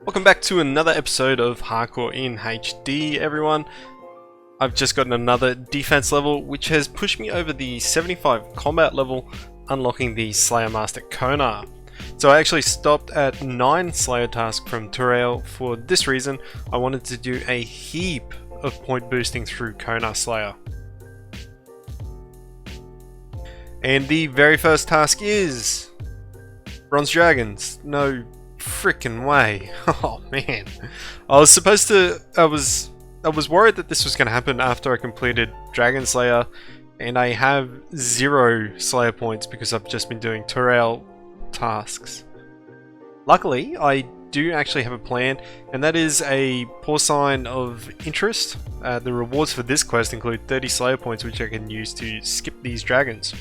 Welcome back to another episode of Hardcore in HD, everyone. I've just gotten another defense level, which has pushed me over the 75 combat level, unlocking the Slayer Master Konar. So I actually stopped at 9 Slayer tasks from Turail. For this reason, I wanted to do a heap of point boosting through Konar Slayer. And the very first task is Bronze Dragons. No freaking way. Oh man. I was worried that this was going to happen after I completed Dragon Slayer, and I have 0 Slayer points because I've just been doing Turail tasks. Luckily, I do actually have a plan, and that is a porcine of interest. The rewards for this quest include 30 Slayer points, which I can use to skip these dragons.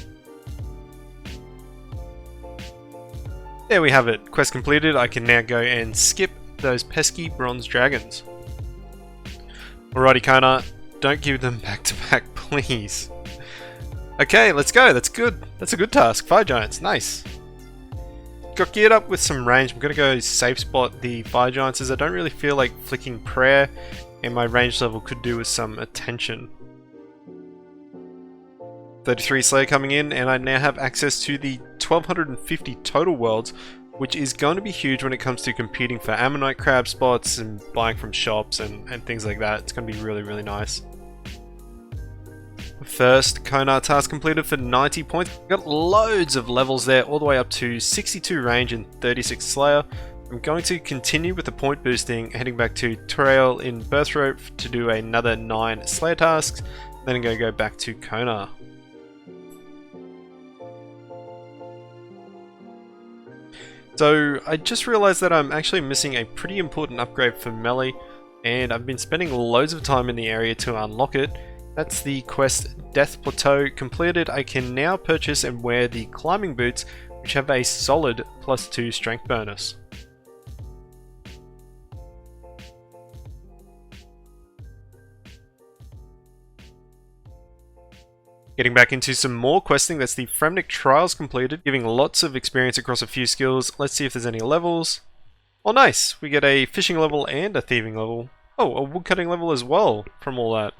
There we have it. Quest completed. I can now go and skip those pesky bronze dragons. Alrighty, Konar, don't give them back to back, please. Okay, let's go. That's good. That's a good task. 5 giants. Nice. Got geared up with some range. I'm going to go safe spot the fire giants, as I don't really feel like flicking prayer, and my range level could do with some attention. 33 Slayer coming in, and I now have access to the 1250 total worlds, which is going to be huge when it comes to competing for ammonite crab spots and buying from shops and things like that. It's going to be really nice. First Konar task completed for 90 points. Got loads of levels there, all the way up to 62 range and 36 Slayer. I'm going to continue with the point boosting, heading back to Turail in Birthrope to do another 9 Slayer tasks, then I'm going to go back to Konar. So I just realized that I'm actually missing a pretty important upgrade for melee, and I've been spending loads of time in the area to unlock it. That's the quest Death Plateau completed. I can now purchase and wear the climbing boots, which have a solid +2 strength bonus. Getting back into some more questing, that's the Fremnik Trials completed, giving lots of experience across a few skills. Let's see if there's any levels. Oh nice, we get a fishing level and a thieving level. Oh, a woodcutting level as well from all that.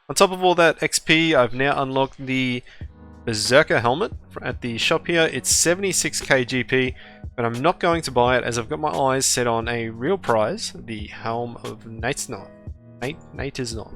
On top of all that XP, I've now unlocked the Berserker Helmet at the shop here. It's 76k GP, but I'm not going to buy it as I've got my eyes set on a real prize, the Helm of Natisnot. Natisnot.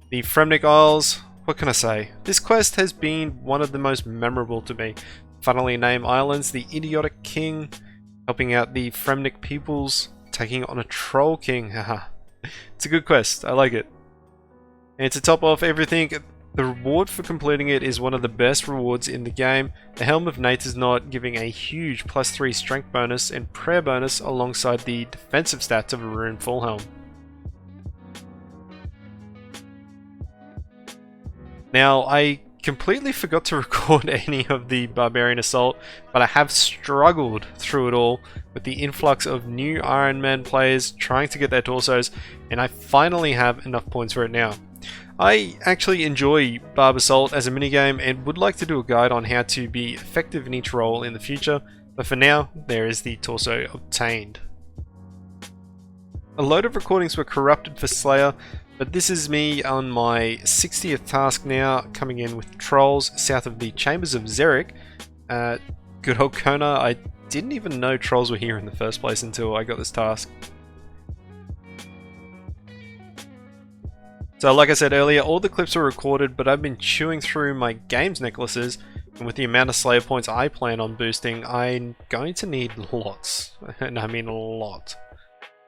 The Fremnik Isles, what can I say? This quest has been one of the most memorable to me. Funnily named islands, the Idiotic King, helping out the Fremnik peoples, taking on a Troll King, haha. It's a good quest, I like it. And to top off everything, the reward for completing it is one of the best rewards in the game. The Helm of Natisnot giving a huge +3 strength bonus and prayer bonus alongside the defensive stats of a Rune Full Helm. Now, I completely forgot to record any of the Barbarian Assault, but I have struggled through it all with the influx of new Ironman players trying to get their torsos, and I finally have enough points for it now. I actually enjoy Barb Assault as a minigame and would like to do a guide on how to be effective in each role in the future, but for now, there is the torso obtained. A load of recordings were corrupted for Slayer, but this is me on my 60th task now, coming in with trolls south of the Chambers of Xeric. Good old Konar, I didn't even know trolls were here in the first place until I got this task. So like I said earlier, all the clips were recorded, but I've been chewing through my games necklaces, and with the amount of Slayer points I plan on boosting, I'm going to need lots, and I mean a lot.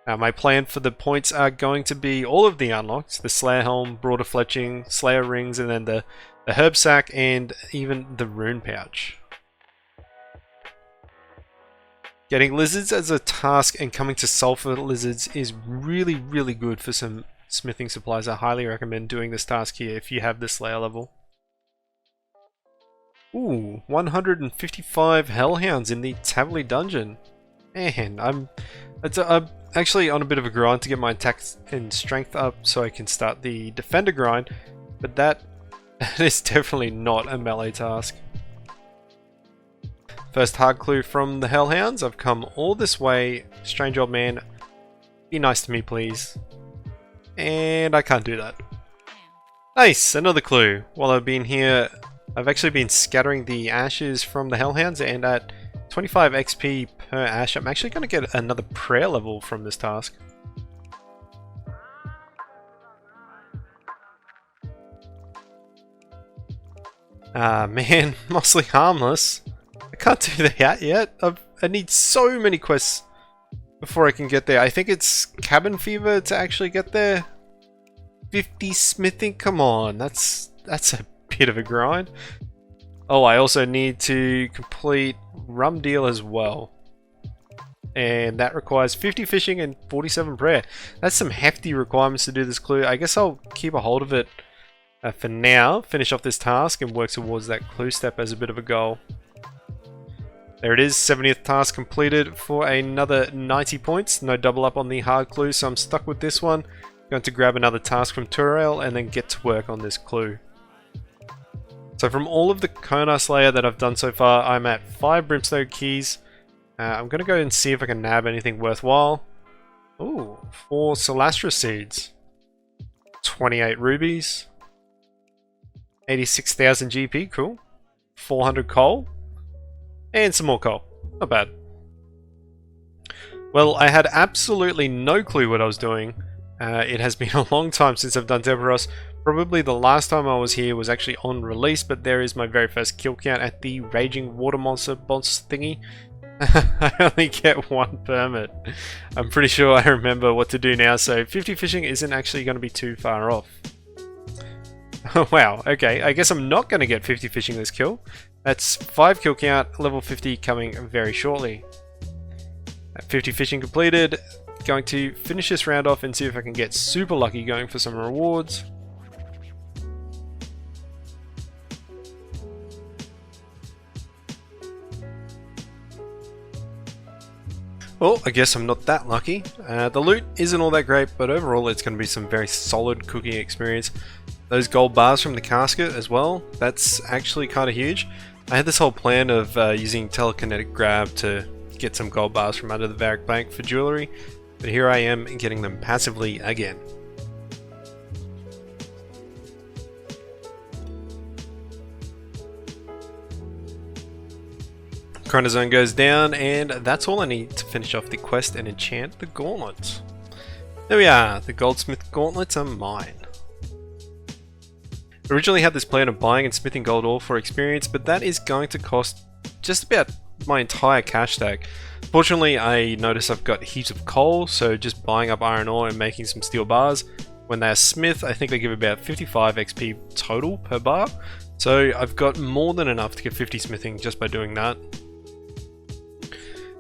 My plan for the points are going to be all of the unlocks, the Slayer Helm, Broader Fletching, Slayer Rings, and then the Herb Sack, and even the Rune Pouch. Getting Lizards as a task and coming to Sulphur Lizards is really good for some smithing supplies. I highly recommend doing this task here if you have the Slayer level. Ooh, 155 Hellhounds in the Tavley Dungeon. Man, I'm actually on a bit of a grind to get my attack and strength up so I can start the defender grind, but that is definitely not a melee task. First hard clue from the Hellhounds. I've come all this way. Strange old man, be nice to me please. And I can't do that. Nice, another clue. While I've been here, I've actually been scattering the ashes from the Hellhounds, and at 25 XP per ash, I'm actually going to get another prayer level from this task. Ah man, mostly harmless. I can't do that yet. I need so many quests before I can get there. I think it's cabin fever to actually get there. 50 smithing, come on, that's a bit of a grind. Oh, I also need to complete rum deal as well. And that requires 50 fishing and 47 prayer. That's some hefty requirements to do this clue. I guess I'll keep a hold of it for now, finish off this task and work towards that clue step as a bit of a goal. There it is, 70th task completed for another 90 points. No double up on the hard clue, so I'm stuck with this one. Going to grab another task from Turel and then get to work on this clue. So from all of the Kona Slayer that I've done so far, I'm at 5 Brimstone Keys. I'm going to go and see if I can nab anything worthwhile. Ooh, 4 Celastra Seeds. 28 Rubies. 86,000 GP, cool. 400 coal. And some more coal. Not bad. Well, I had absolutely no clue what I was doing. It has been a long time since I've done Deveros. Probably the last time I was here was actually on release, but there is my very first kill count at the Raging Water Monster boss thingy. I only get 1 permit. I'm pretty sure I remember what to do now, so 50 fishing isn't actually going to be too far off. Wow, okay, I guess I'm not going to get 50 fishing this kill. That's 5 kill count, level 50 coming very shortly. 50 fishing completed. Going to finish this round off and see if I can get super lucky going for some rewards. Well, I guess I'm not that lucky. The loot isn't all that great, but overall it's going to be some very solid cooking experience. Those gold bars from the casket as well, that's actually kind of huge. I had this whole plan of using telekinetic grab to get some gold bars from under the Varric Bank for jewellery, but here I am getting them passively again. Chronozone goes down, and that's all I need to finish off the quest and enchant the gauntlets. There we are, the Goldsmith Gauntlets are mine. Originally had this plan of buying and smithing gold ore for experience, but that is going to cost just about my entire cash stack. Fortunately, I notice I've got heaps of coal, so just buying up iron ore and making some steel bars. When they are smith, I think they give about 55 XP total per bar, so I've got more than enough to get 50 smithing just by doing that.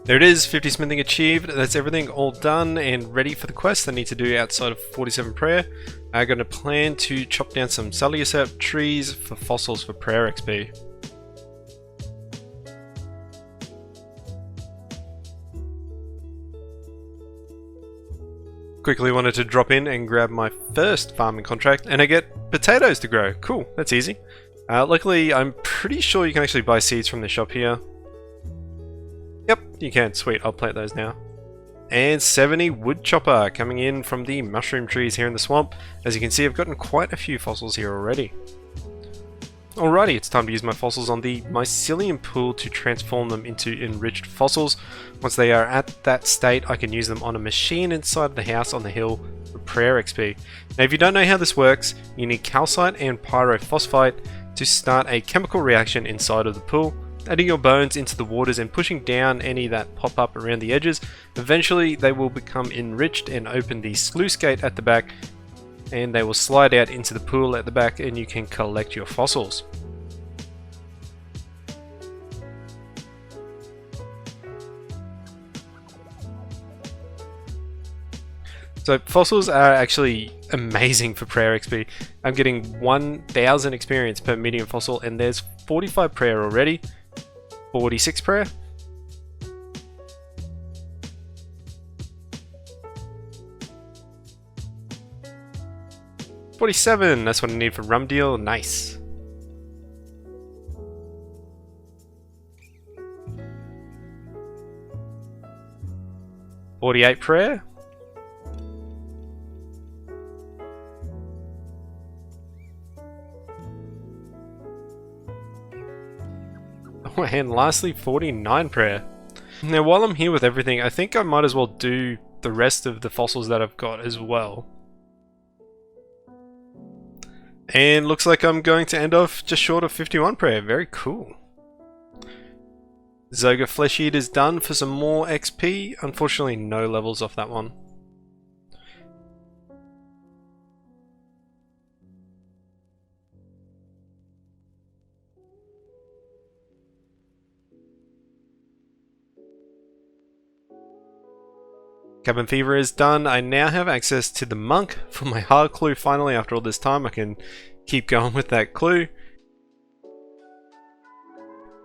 There it is, 50 smithing achieved. That's everything all done and ready for the quest I need to do outside of 47 prayer. I'm going to plan to chop down some Saliacep trees for fossils for prayer XP. Quickly wanted to drop in and grab my first farming contract, and I get potatoes to grow. Cool, that's easy. Luckily, I'm pretty sure you can actually buy seeds from the shop here. Yep, you can. Sweet, I'll plant those now. And 70 wood chopper coming in from the mushroom trees here in the swamp. As you can see, I've gotten quite a few fossils here already. Alrighty, it's time to use my fossils on the mycelium pool to transform them into enriched fossils. Once they are at that state, I can use them on a machine inside the house on the hill for prayer XP. Now, if you don't know how this works, you need calcite and pyrophosphite to start a chemical reaction inside of the pool. Adding your bones into the waters and pushing down any that pop up around the edges. Eventually they will become enriched and open the sluice gate at the back, and they will slide out into the pool at the back and you can collect your fossils. So fossils are actually amazing for prayer XP. I'm getting 1000 experience per medium fossil, and there's 45 prayer already. 46 prayer. 47, that's what I need for rum deal, nice. $48 prayer. Oh, and lastly, 49 prayer. Now, while I'm here with everything, I think I might as well do the rest of the fossils that I've got as well. And looks like I'm going to end off just short of 51 prayer. Very cool. Zoga Flesh Eater is done for some more XP. Unfortunately, no levels off that one. Cabin Fever is done. I now have access to the Monk for my hard clue. Finally, after all this time, I can keep going with that clue.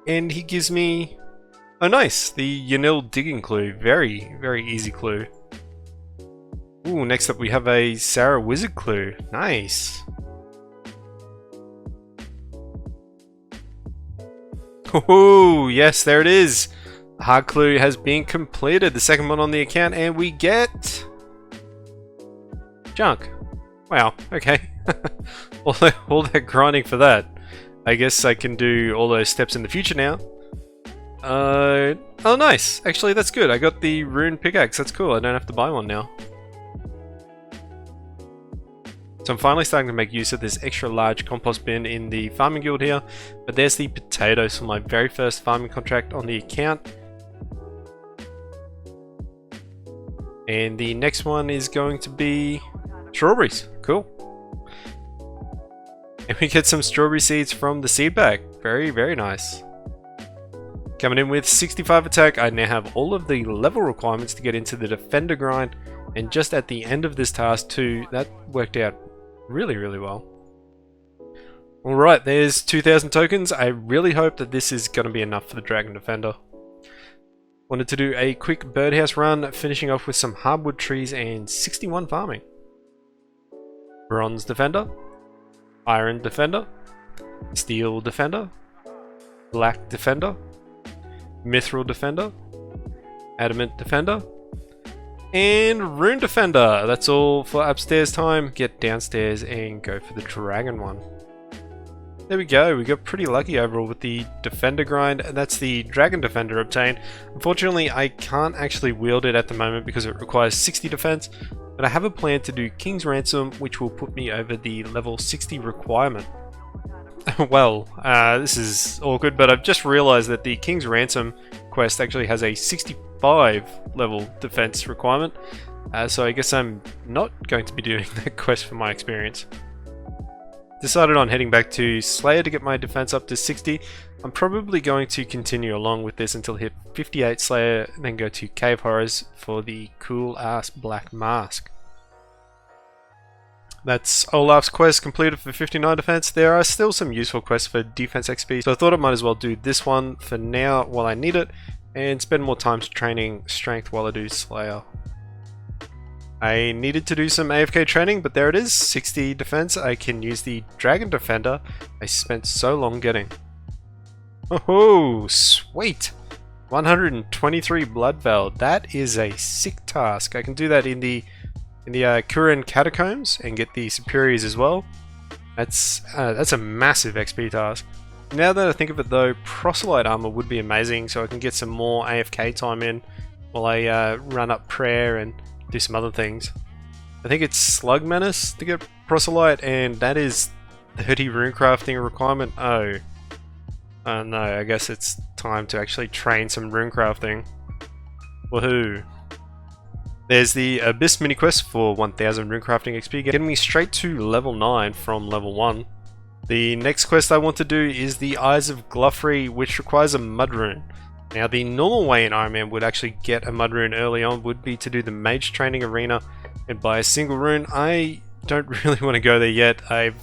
And he gives me... oh nice! The Yanil Digging clue. Very, very easy clue. Ooh, next up we have a Sarah Wizard clue. Nice! Ooh, yes, there it is! The hard clue has been completed, the second one on the account, and we get... junk. Wow, okay. all that grinding for that. I guess I can do all those steps in the future now. Oh nice, actually that's good. I got the Rune Pickaxe, that's cool, I don't have to buy one now. So I'm finally starting to make use of this extra large compost bin in the farming guild here. But there's the potatoes for my very first farming contract on the account. And the next one is going to be strawberries. Cool. And we get some strawberry seeds from the seed bag. Very, very nice. Coming in with 65 attack, I now have all of the level requirements to get into the defender grind. And just at the end of this task too, that worked out really, really well. Alright, there's 2,000 tokens. I really hope that this is going to be enough for the Dragon Defender. Wanted to do a quick Birdhouse Run, finishing off with some hardwood trees and 61 farming. Bronze Defender, Iron Defender, Steel Defender, Black Defender, Mithril Defender, Adamant Defender, and Rune Defender. That's all for upstairs time. Get downstairs and go for the Dragon one. There we go, we got pretty lucky overall with the Defender grind. That's the Dragon Defender obtained. Unfortunately, I can't actually wield it at the moment because it requires 60 defense, but I have a plan to do King's Ransom, which will put me over the level 60 requirement. Well, this is awkward, but I've just realized that the King's Ransom quest actually has a 65 level defense requirement, so I guess I'm not going to be doing that quest for my experience. Decided on heading back to Slayer to get my defense up to 60. I'm probably going to continue along with this until I hit 58 Slayer, and then go to Cave Horrors for the cool ass black mask. That's Olaf's quest completed for 59 defense. There are still some useful quests for defense XP, so I thought I might as well do this one for now while I need it, and spend more time training strength while I do Slayer. I needed to do some AFK training, but there it is, 60 defense. I can use the Dragon Defender I spent so long getting. Oh, sweet! 123 Blood Veil. That is a sick task. I can do that in the Kurin Catacombs and get the Superiors as well. That's a massive XP task. Now that I think of it though, Proselyte Armor would be amazing, so I can get some more AFK time in while I run up prayer and do some other things. I think it's Slug Menace to get Proselyte, and that is 30 runecrafting requirement. Oh no, I guess it's time to actually train some runecrafting. Woohoo! There's the Abyss mini quest for 1000 runecrafting XP, getting me straight to level 9 from level 1. The next quest I want to do is the Eyes of Gluffrey, which requires a mud rune. Now, the normal way in Ironman would actually get a mud rune early on would be to do the mage training arena and buy a single rune. I don't really want to go there yet. I've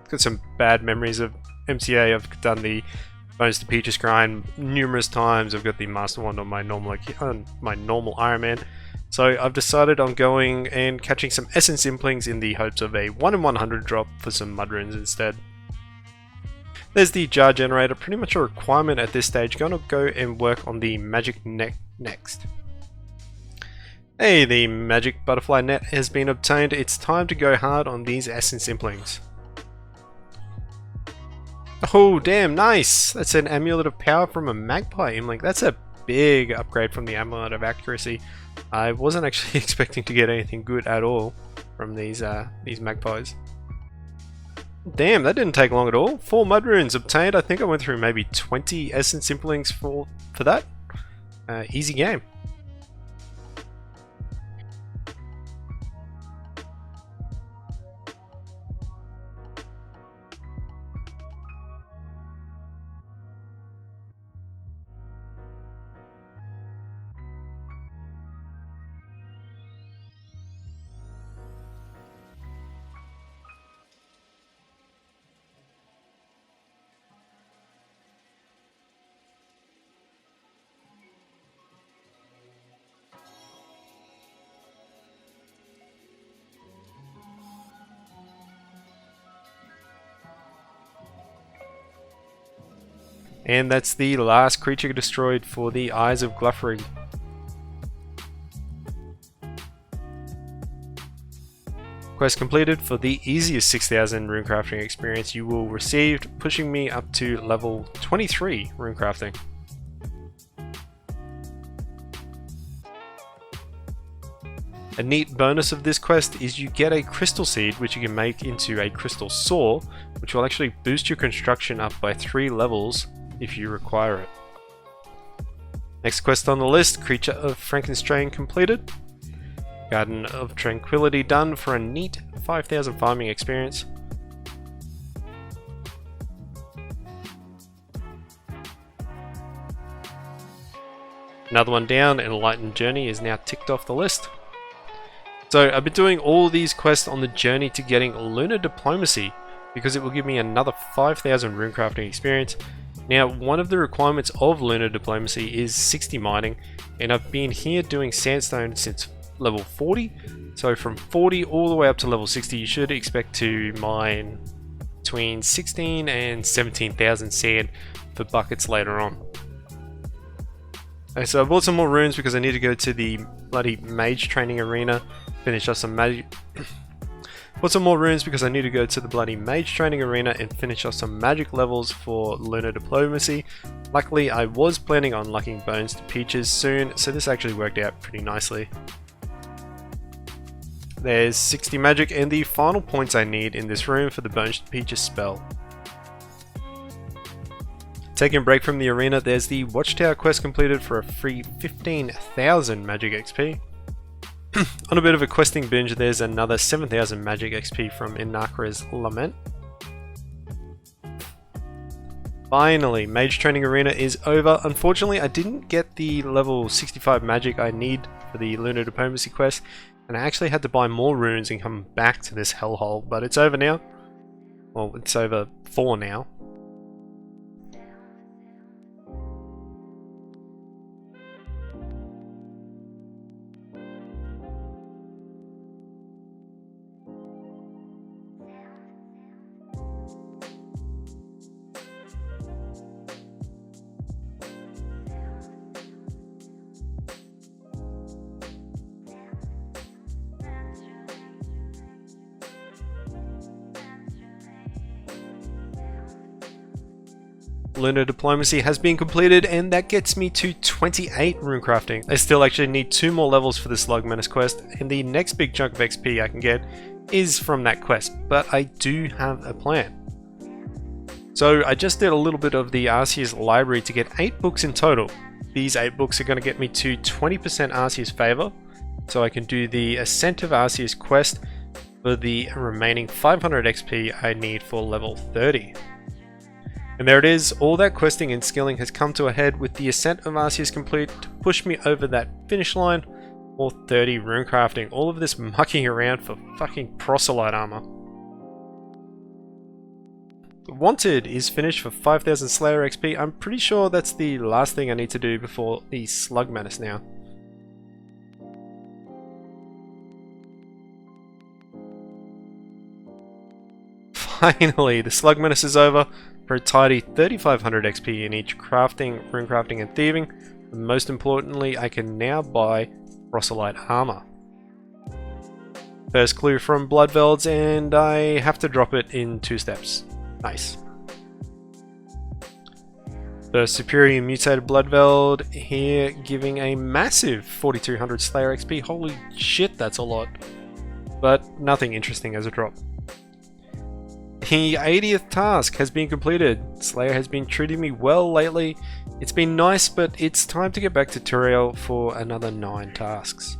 got some bad memories of MCA. I've done the Bones to Peaches grind numerous times. I've got the Master Wand on my normal Ironman. So I've decided on going and catching some essence implings in the hopes of a 1 in 100 drop for some mud runes instead. There's the jar generator, pretty much a requirement at this stage. Gonna go and work on the magic net next. Hey, the magic butterfly net has been obtained. It's time to go hard on these essence implings. Oh damn, nice! That's an amulet of power from a magpie imlink. That's a big upgrade from the amulet of accuracy. I wasn't actually expecting to get anything good at all from these magpies. Damn, that didn't take long at all. 4 mud runes obtained. I think I went through maybe 20 essence implings for that. Easy game. And that's the last creature destroyed for the Eyes of Gluffery. Quest completed for the easiest 6000 runecrafting experience you will receive, pushing me up to level 23 runecrafting. A neat bonus of this quest is you get a crystal seed which you can make into a crystal saw, which will actually boost your construction up by 3 levels if you require it. Next quest on the list, Creature of Frankenstein completed. Garden of Tranquility done for a neat 5000 farming experience. Another one down, Enlightened Journey is now ticked off the list. So I've been doing all these quests on the journey to getting Lunar Diplomacy because it will give me another 5000 runecrafting experience. Now, one of the requirements of Lunar Diplomacy is 60 mining, and I've been here doing sandstone since level 40, so from 40 all the way up to level 60 you should expect to mine between 16 and 17,000 sand for buckets later on. Okay, so I bought some more runes because I need to go to the bloody mage training arena, finish off some magic. Bought some more runes because I need to go to the bloody mage training arena and finish off some magic levels for Lunar Diplomacy. Luckily, I was planning on lucking bones to peaches soon, so this actually worked out pretty nicely. There's 60 magic and the final points I need in this room for the bones to peaches spell. Taking a break from the arena, there's the Watchtower quest completed for a free 15,000 magic XP. On a bit of a questing binge, there's another 7,000 magic XP from Inakra's Lament. Finally, Mage Training Arena is over. Unfortunately, I didn't get the level 65 magic I need for the Lunar Diplomacy quest, and I actually had to buy more runes and come back to this hellhole, but it's over now. Well, it's over for now. Lunar Diplomacy has been completed, and that gets me to 28 runecrafting. I still actually need 2 more levels for the Slug Menace quest, and the next big chunk of XP I can get is from that quest, but I do have a plan. So I just did a little bit of the Arceus library to get 8 books in total. These 8 books are going to get me to 20% Arceus favor, so I can do the Ascent of Arceus quest for the remaining 500 XP I need for level 30. And there it is, all that questing and skilling has come to a head with the Ascent of Arceus complete to push me over that finish line for 30 runecrafting. All of this mucking around for fucking proselyte armor. Wanted is finished for 5000 Slayer XP. I'm pretty sure that's the last thing I need to do before the Slug Menace now. finally, the Slug Menace is over for a tidy 3500 XP in each crafting, rune crafting and thieving. And most importantly, I can now buy Runelite armor. First clue from Bloodvelds, and I have to drop it in 2 steps. Nice. The Superior Mutated Bloodveld here giving a massive 4200 Slayer XP. Holy shit, that's a lot. But nothing interesting as a drop. The 80th task has been completed. Slayer has been treating me well lately. It's been nice, but it's time to get back to Turiel for another 9 tasks.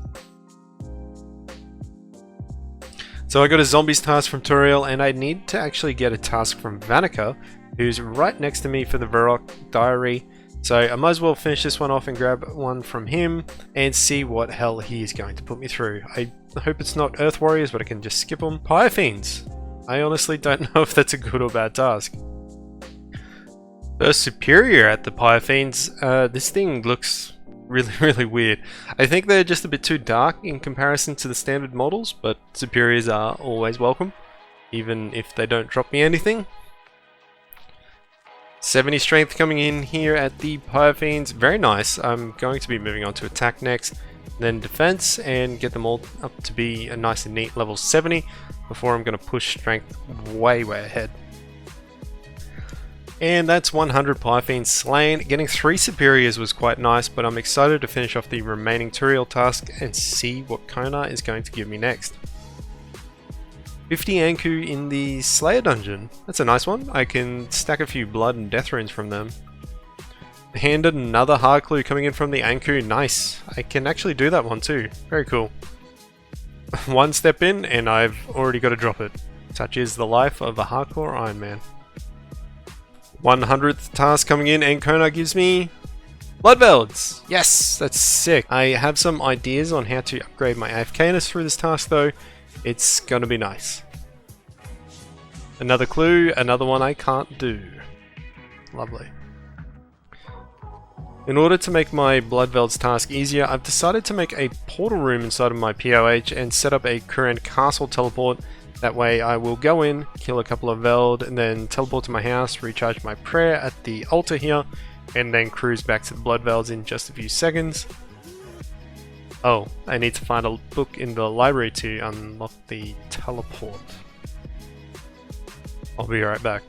So I got a zombies task from Turiel, and I need to actually get a task from Vanica, who's right next to me for the Varrock Diary. So I might as well finish this one off and grab one from him and see what hell he is going to put me through. I hope it's not Earth Warriors, but I can just skip them. Pyrofiends. I honestly don't know if that's a good or bad task. The Superior at the Pyrofiends. This thing looks really weird. I think they're just a bit too dark in comparison to the standard models, but Superiors are always welcome, even if they don't drop me anything. 70 strength coming in here at the Pyrofiends. Very nice. I'm going to be moving on to attack next, then defense, and get them all up to be a nice and neat level 70 before I'm going to push strength way ahead. And that's 100 Pyrofiends slain. Getting 3 Superiors was quite nice, but I'm excited to finish off the remaining Turiel task and see what Kona is going to give me next. 50 Anku in the Slayer dungeon. That's a nice one. I can stack a few blood and death runes from them. Handed another hard clue coming in from the Anku. Nice. I can actually do that one too. Very cool. 1 step in and I've already got to drop it. Such is the life of a hardcore Ironman. 100th task coming in, and Kona gives me Bloodvelds! Yes! That's sick. I have some ideas on how to upgrade my AFKness through this task though. It's gonna be nice. Another clue, another one I can't do. Lovely. In order to make my Bloodvelds task easier, I've decided to make a portal room inside of my POH and set up a current castle teleport. That way I will go in, kill a couple of Veld, and then teleport to my house, recharge my prayer at the altar here, and then cruise back to the Bloodvelds in just a few seconds. Oh, I need to find a book in the library to unlock the teleport. I'll be right back.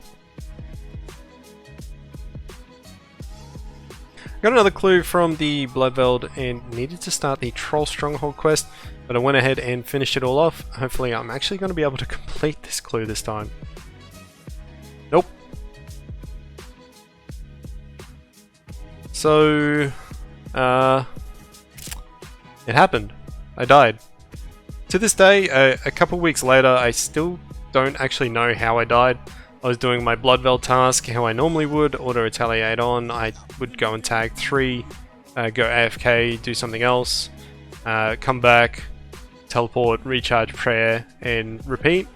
Got another clue from the Bloodveld and needed to start the Troll Stronghold quest, but I went ahead and finished it all off. Hopefully I'm actually going to be able to complete this clue this time. Nope. So, it happened. I died. To this day, a couple weeks later, I still don't actually know how I died. I was doing my Bloodveld task how I normally would, auto retaliate on. I would go and tag 3, go AFK, do something else, come back, teleport, recharge prayer, and repeat.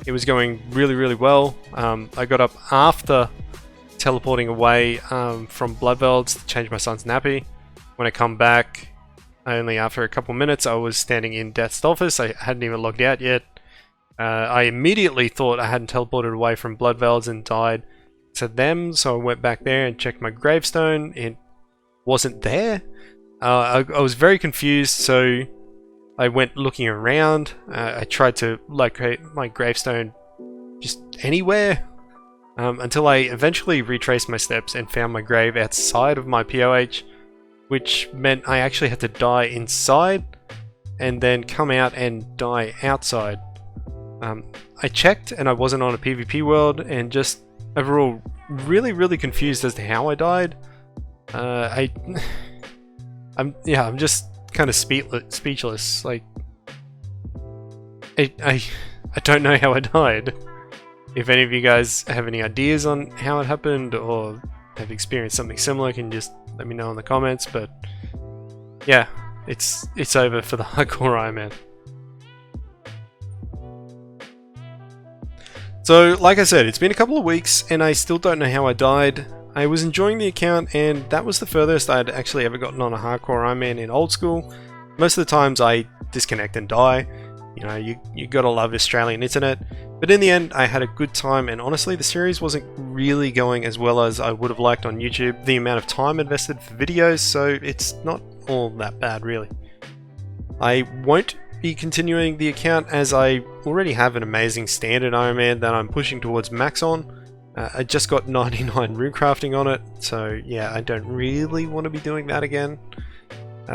It was going really well. I got up after teleporting away from Bloodvelds to change my son's nappy. When I come back, only after a couple minutes, I was standing in Death's office. I hadn't even logged out yet. I immediately thought I hadn't teleported away from Bloodvelds and died to them, so I went back there and checked my gravestone. It wasn't there. I was very confused, so I went looking around. I tried to locate my gravestone just anywhere, until I eventually retraced my steps and found my grave outside of my POH, which meant I actually had to die inside and then come out and die outside. I checked and I wasn't on a PvP world, and just overall really confused as to how I died. I'm just kind of speechless. Like, I don't know how I died. If any of you guys have any ideas on how it happened or have experienced something similar, can just let me know in the comments. But yeah, it's over for the hardcore Ironman. So, like I said, it's been a couple of weeks and I still don't know how I died. I was enjoying the account, and that was the furthest I'd actually ever gotten on a hardcore Ironman in old school. Most of the times I disconnect and die, You know, you gotta love Australian internet. But in the end, I had a good time, and honestly, the series wasn't really going as well as I would have liked on YouTube. The amount of time invested for videos, so it's not all that bad, really. I won't be continuing the account as I already have an amazing standard Ironman that I'm pushing towards max on. I just got 99 rune crafting on it, so yeah, I don't really want to be doing that again.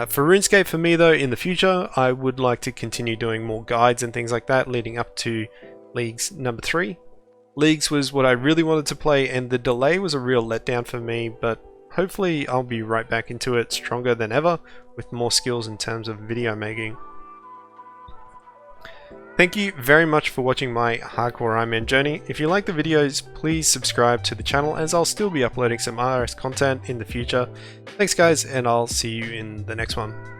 For RuneScape for me though, in the future, I would like to continue doing more guides and things like that leading up to Leagues number 3. Leagues was what I really wanted to play, and the delay was a real letdown for me, but hopefully I'll be right back into it stronger than ever with more skills in terms of video making. Thank you very much for watching my hardcore Ironman journey. If you like the videos, please subscribe to the channel as I'll still be uploading some RS content in the future. Thanks guys, and I'll see you in the next one.